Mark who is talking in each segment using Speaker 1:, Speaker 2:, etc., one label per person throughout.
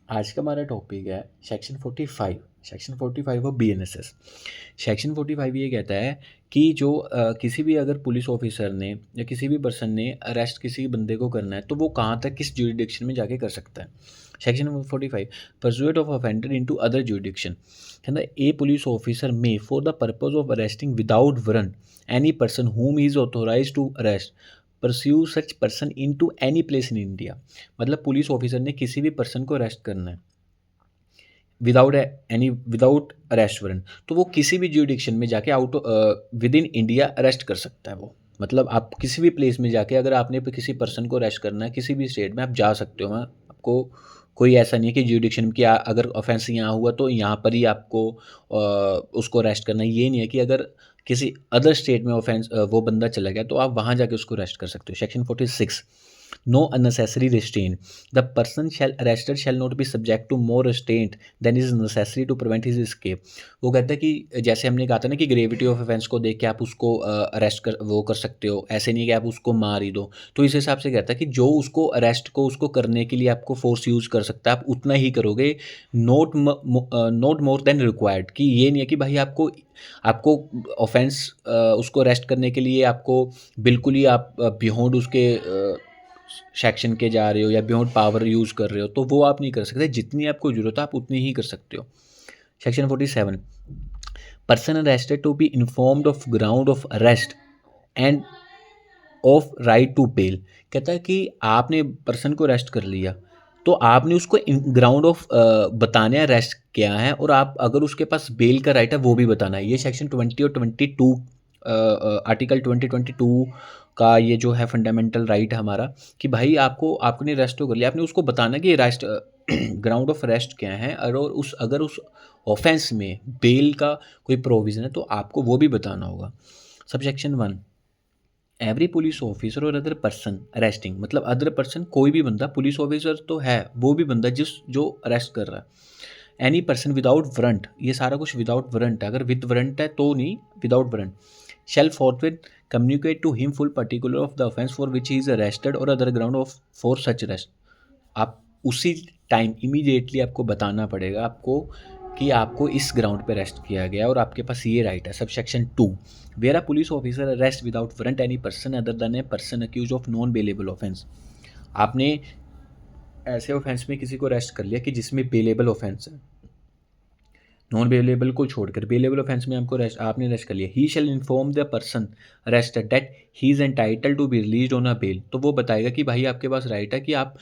Speaker 1: आज का हमारा टॉपिक है section 45। Section 45 of BNSS. Section 45 ये कहता है कि जो किसी भी अगर पुलिस ऑफिसर ने या किसी भी पर्सन ने अरेस्ट किसी बंदे को करना है तो वो कहाँ तक किस जुरिडिक्शन में जाके कर सकता है। Section 45 pursuit of offender into other jurisdiction कहता है a police officer may for the purpose of arresting without warrant any person whom he is authorized to arrest pursue such person into any place in India. मतलब police officer ने किसी भी person को arrest करना है without arrest warrant तो वो किसी भी ज्यूडिक्शन में जाके out with in India arrest कर सकता है वो। मतलब आप किसी भी प्लेस में जाके अगर आपने किसी पर्सन को अरेस्ट करना है किसी भी स्टेट में आप जा सकते हो। वहाँ आपको कोई ऐसा नहीं है कि ज्यूडिक्शन की अगर ऑफेंस यहाँ हुआ तो यहाँ पर ही आपको उसको अरेस्ट करना है। ये नहीं है कि अगर किसी अदर स्टेट में ऑफेंस वो बंदा चला गया तो आप वहाँ जाके उसको अरेस्ट कर सकते हो। Section 46 no unnecessary restrain the person shall arrested shall not be subject to more restraint than is necessary to prevent his escape. वो कहता है कि जैसे हमने कहा था ना कि ग्रेविटी ऑफ ऑफेंस को देख के आप उसको अरेस्ट कर सकते हो। ऐसे नहीं कि आप उसको मार ही दो। तो इस हिसाब से कहता है कि जो उसको अरेस्ट को उसको करने के लिए आपको फोर्स यूज़ कर सकता है आप उतना ही करोगे। नोट मोर देन रिक्वायर्ड कि ये नहीं है कि भाई आपको आपको ऑफेंस उसको अरेस्ट करने के लिए आपको बिल्कुल ही आप बियॉन्ड उसके सेक्शन के जा रहे हो या बियॉन्ड पावर यूज़ कर रहे हो तो वो आप नहीं कर सकते। जितनी आपको ज़रूरत है आप उतनी ही कर सकते हो। Section 47 person arrested to be informed of ground of arrest and of right to bail. कहता है कि आपने पर्सन को अरेस्ट कर लिया तो आपने उसको ग्राउंड ऑफ बताना है अरेस्ट क्या है और आप अगर उसके पास बेल का राइट है वो भी बताना है। ये सेक्शन 20 और 22 आर्टिकल 2022 का ये जो है फंडामेंटल राइट है हमारा कि भाई आपको आपने अरेस्ट तो कर लिया आपने उसको बताना कि अरेस्ट ग्राउंड ऑफ अरेस्ट क्या है और उस अगर उस ऑफेंस में बेल का कोई प्रोविज़न है तो आपको वो भी बताना होगा। Sub section 1 every police officer और अदर पर्सन अरेस्टिंग मतलब अदर पर्सन कोई भी बंदा पुलिस ऑफिसर तो है वो भी बंदा जो अरेस्ट कर रहा है एनी पर्सन विदाउट वारंट ये सारा कुछ विदाउट वारंट है। अगर विद वारंट है तो नहीं without warrant shall forthwith communicate to him full particular of the offence for which he is arrested or other ground of for such arrest। आप उसी टाइम इमीडिएटली आपको बताना पड़ेगा आपको कि आपको इस ग्राउंड पे अरेस्ट किया गया और आपके पास ये राइट है। Sub section 2 where a police officer arrest without warrant any person other than a person accused of non bailable offence. आपने ऐसे ऑफेंस में किसी को अरेस्ट कर लिया कि जिसमें बेलेबल ऑफेंस है नॉन बेलेबल को छोड़कर बेलेबल ऑफेंस में आपने अरेस्ट कर लिया he shall inform the person arrested that he is entitle to be release on a bail. तो वो बताएगा कि भाई आपके पास राइट है कि आप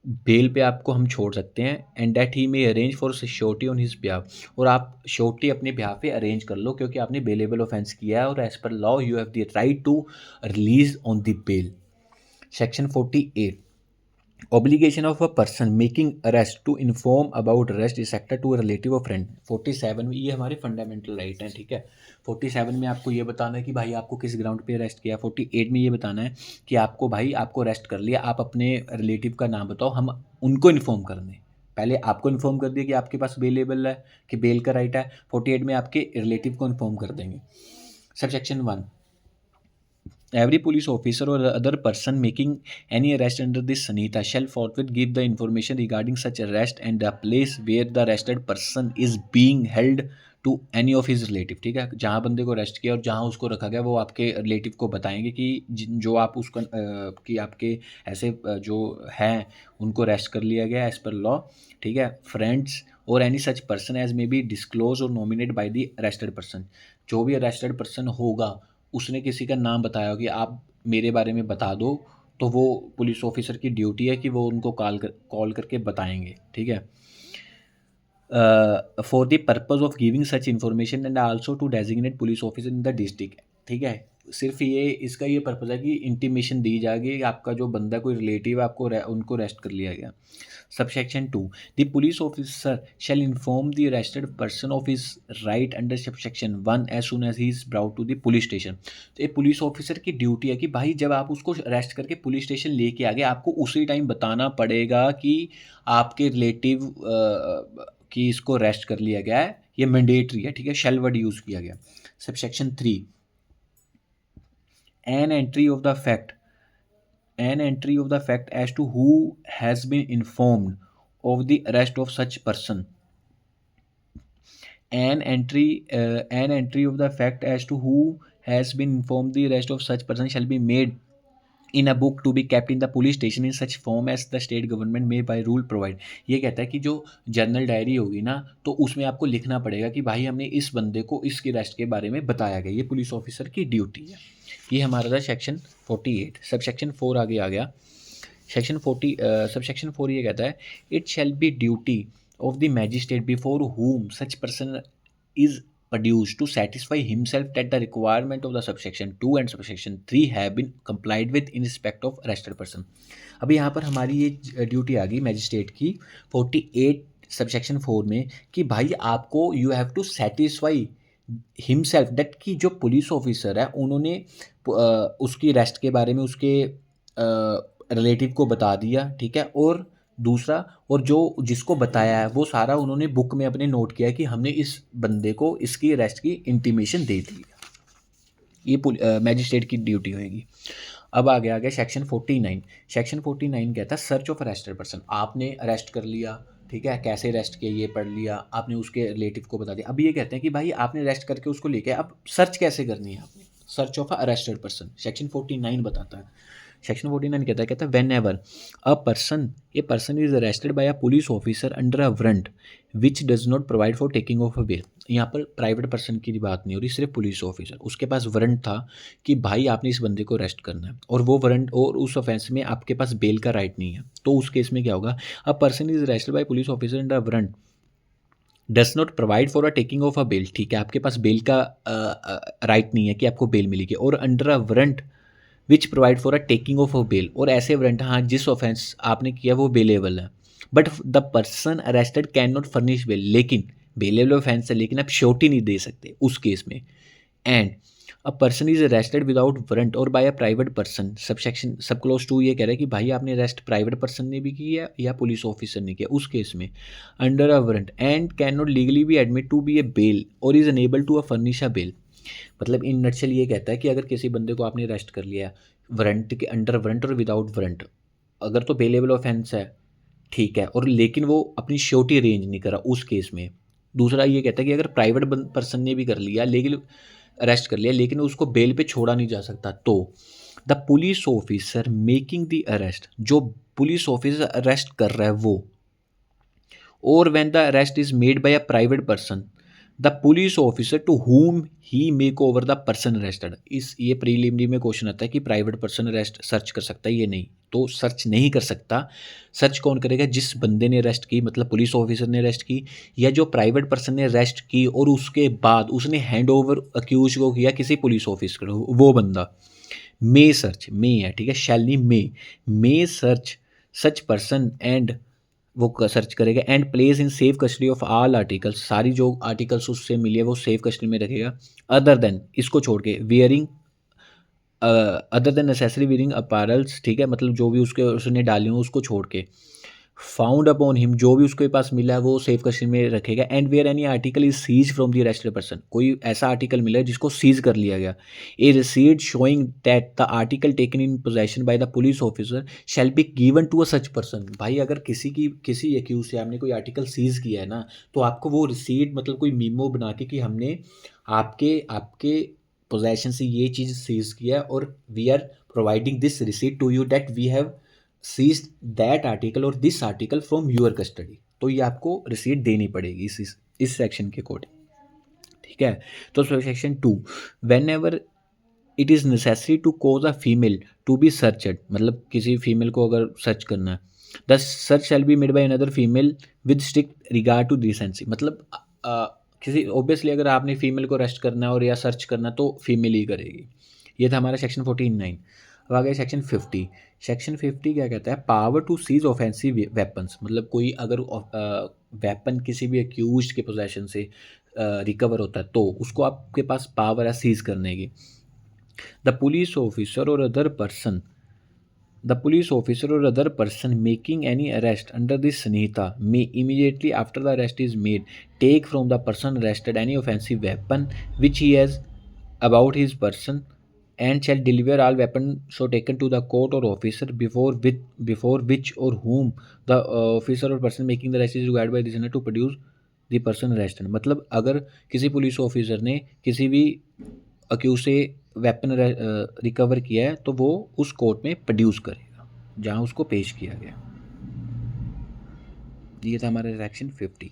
Speaker 1: बेल पे आपको हम छोड़ सकते हैं and that he may arrange for security on his behalf और आप श्योरिटी अपने बिहाफ पे अरेंज कर लो क्योंकि आपने बेलेबल ऑफेंस किया है और as per law you have the right to release on the bail. Section 48 obligation of a person making arrest to inform about arrest is sector to a relative or friend। 47 में ये हमारे fundamental right हैं। ठीक है 47 में आपको ये बताना है कि भाई आपको किस ग्राउंड पे अरेस्ट किया। 48 में ये बताना है कि आपको भाई आपको अरेस्ट कर लिया आप अपने रिलेटिव का नाम बताओ हम उनको इन्फॉर्म कर दें। पहले आपको इन्फॉर्म कर दिया कि आपके पास बेलेबल है कि बेल का राइट है 48 में आपके रिलेटिव को इन्फॉर्म कर देंगे। Sub section 1 every police officer or other person making any arrest under this sanhita shall forthwith give the information regarding such arrest and the place where the arrested person is being held to any of his relative। ठीक है जहाँ बंदे को arrest किया और जहाँ उसको रखा गया वो आपके रिलेटिव को बताएंगे कि जो आप उसको कि आपके ऐसे जो हैं उनको अरेस्ट कर लिया गया एज पर लॉ। ठीक है friends or any such person as may be disclose or nominate by the arrested person. जो भी अरेस्टेड पर्सन होगा उसने किसी का नाम बताया हो कि आप मेरे बारे में बता दो तो वो पुलिस ऑफिसर की ड्यूटी है कि वो उनको कॉल करके बताएंगे। ठीक है for the purpose of giving such information and also to designate police officer in the district. ठीक है सिर्फ ये इसका ये पर्पज़ है कि इंटीमेशन दी जाएगी कि आपका जो बंदा कोई रिलेटिव है आपको उनको अरेस्ट कर लिया गया। Subsection 2 the police officer shall inform the arrested person of his right under subsection 1 as soon as he is brought to the police station. तो ये पुलिस ऑफिसर की ड्यूटी है कि भाई जब आप उसको अरेस्ट करके पुलिस स्टेशन लेके आ गए आपको उसी टाइम बताना पड़ेगा कि आपके रिलेटिव कि इसको अरेस्ट कर लिया गया है। ये मैंडेटरी है। ठीक है शैल वर्ड यूज़ किया गया। Subsection 3 an entry of the fact as to who has been informed of the arrest of such person. An entry of the fact as to who has been informed the arrest of such person shall be made in a book to be kept in the police station in such form as the state government may by rule provide. ये कहता है कि जो journal diary होगी ना, तो उसमें आपको लिखना पड़ेगा कि भाई हमने इस बंदे को इसकी अरेस्ट के बारे में बताया गया। ये पुलिस ऑफिसर की ड्यूटी है। ये हमारा था सेक्शन 48। सब सेक्शन 4 आगे आ गया। सेक्शन 40 सब सेक्शन 4 ये कहता है it shall be duty of the magistrate before whom such person is produced to satisfy himself that the requirement of the subsection 2 and subsection 3 have been complied with in respect of arrested person। अभी यहाँ पर हमारी ये duty आ गई magistrate की 48 subsection 4 में कि भाई आपको you have to satisfy himself that कि जो पुलिस ऑफिसर है उन्होंने उसकी अरेस्ट के बारे में उसके रिलेटिव को बता दिया, ठीक है, और दूसरा और जो जिसको बताया है वो सारा उन्होंने बुक में अपने नोट किया कि हमने इस बंदे को इसकी अरेस्ट की इंटीमेशन दे दी। ये मैजिस्ट्रेट की ड्यूटी होगी। अब आ गया सेक्शन 49। सेक्शन 49 कहता है सर्च ऑफ अरेस्टेड पर्सन। आपने अरेस्ट कर लिया, ठीक है, कैसे अरेस्ट किया ये पढ़ लिया, आपने उसके रिलेटिव को बता दिया। अब ये कहते हैं कि भाई आपने अरेस्ट करके उसको लेके अब सर्च कैसे करनी है आपने, search of arrested person section 49 बताता है। सेक्शन 49 कहता है whenever a person is arrested by a police officer under a warrant which does not provide for taking of a bail. यहाँ पर प्राइवेट पर्सन की बात नहीं हो रही, सिर्फ पुलिस ऑफिसर, उसके पास वारंट था कि भाई आपने इस बंदे को अरेस्ट करना है और वो वारंट और उस ऑफेंस में आपके पास बेल का राइट नहीं है, तो उस केस में क्या होगा, a person is arrested by police officer under warrant does not provide for a taking of a bail, ठीक है, आपके पास बेल का राइट नहीं है कि आपको बेल मिलेगी, और under a warrant which provide for a taking of a bail, और ऐसे वारंट हाँ जिस ऑफेंस आपने किया वो बेलेबल है, but the person arrested can not furnish bail, लेकिन बेलेबल ऑफेंस है लेकिन आप श्योरिटी नहीं दे सकते उस केस में। And a person is arrested without warrant और बाय अ प्राइवेट पर्सन, सब क्लोज 2 ये कह रहा है कि भाई आपने अरेस्ट प्राइवेट पर्सन ने भी किया या पुलिस ऑफिसर ने किया, उस केस में under a warrant and can not legally be admit to be a bail or is unable to a furnish a bail. मतलब इन नटशेल ये कहता है कि अगर किसी बंदे को आपने अरेस्ट कर लिया वारंट के अंडर वारंट और विदाउट वारंट, अगर तो बेलेबल ऑफेंस है, ठीक है, और लेकिन वो अपनी श्योरिटी अरेंज नहीं करा उस केस में। दूसरा ये कहता है कि अगर प्राइवेट पर्सन ने भी कर लिया लेकिन अरेस्ट कर लिया लेकिन उसको बेल पे छोड़ा नहीं जा सकता, तो the police officer making the arrest, जो पुलिस ऑफिसर अरेस्ट कर रहा है वो, और when the arrest is made by a private person the police officer to whom he make over the person arrested. इस ये प्रीलिमिनरी में क्वेश्चन आता है कि प्राइवेट पर्सन अरेस्ट सर्च कर सकता है, ये नहीं, तो सर्च नहीं कर सकता। सर्च कौन करेगा, जिस बंदे ने अरेस्ट की, मतलब पुलिस ऑफिसर ने अरेस्ट की या जो प्राइवेट पर्सन ने अरेस्ट की और उसके बाद उसने हैंड ओवर अक्यूज को किया किसी पुलिस ऑफिसर को, वो बंदा मे सर्च, मे है, ठीक है, शैल नहीं, मे सर्च सच पर्सन एंड वो सर्च करेगा and place in safe custody of all articles, सारी जो आर्टिकल्स उससे मिली है वो सेफ कस्टडी में रखेगा, अदर देन इसको छोड़ के wearing other than necessary wearing apparels, ठीक है, मतलब जो भी उसके उसने डाली हो उसको छोड़ के, फाउंड अपॉन हिम, जो भी उसके पास मिला है वो सेफ कस्टडी में रखेगा, and where any article is seize from the arrested person, कोई ऐसा आर्टिकल मिला है जिसको सीज कर लिया गया, a receipt showing that the article taken in possession by the police officer shall be given to a such person. भाई अगर किसी एक्यूज से आपने कोई आर्टिकल सीज किया है ना, तो आपको वो रिसीट, मतलब कोई मीमो बना के कि हमने आपके आपके पोजेशन से ये चीज़ सीज किया और we are providing this receipt to you that we have seize that article और this article from your custody, तो ये आपको रिसीट देनी पड़ेगी इस सेक्शन के अकॉर्डिंग, ठीक है। तो section 2 whenever it is necessary to cause a female to be searched, मतलब किसी फीमेल को अगर सर्च करना है, the search shall be made by another female with strict regard to decency, मतलब किसी ऑब्वियसली अगर आपने फीमेल को अरेस्ट करना है और या सर्च करना तो फीमेल ही करेगी। ये था हमारा सेक्शन 49। अब आ गया सेक्शन 50। सेक्शन 50 क्या कहता है, power to seize offensive weapons, मतलब कोई अगर वेपन किसी भी अक्यूज के पोजेशन से रिकवर होता है तो उसको आपके पास पावर है सीज करने की। द पुलिस ऑफिसर और other person making any arrest under this Sanhita may immediately after the arrest is made take from the person arrested any offensive weapon which he has about his person and shall deliver all weapon so taken to the court or officer before which or whom the officer or person making the arrest is required by the to produce the person arrested. मतलब अगर किसी police officer ने किसी भी accused से weapon recover किया है तो वो उस कोर्ट में प्रोड्यूस करेगा जहाँ उसको पेश किया गया। ये था हमारा सेक्शन 50।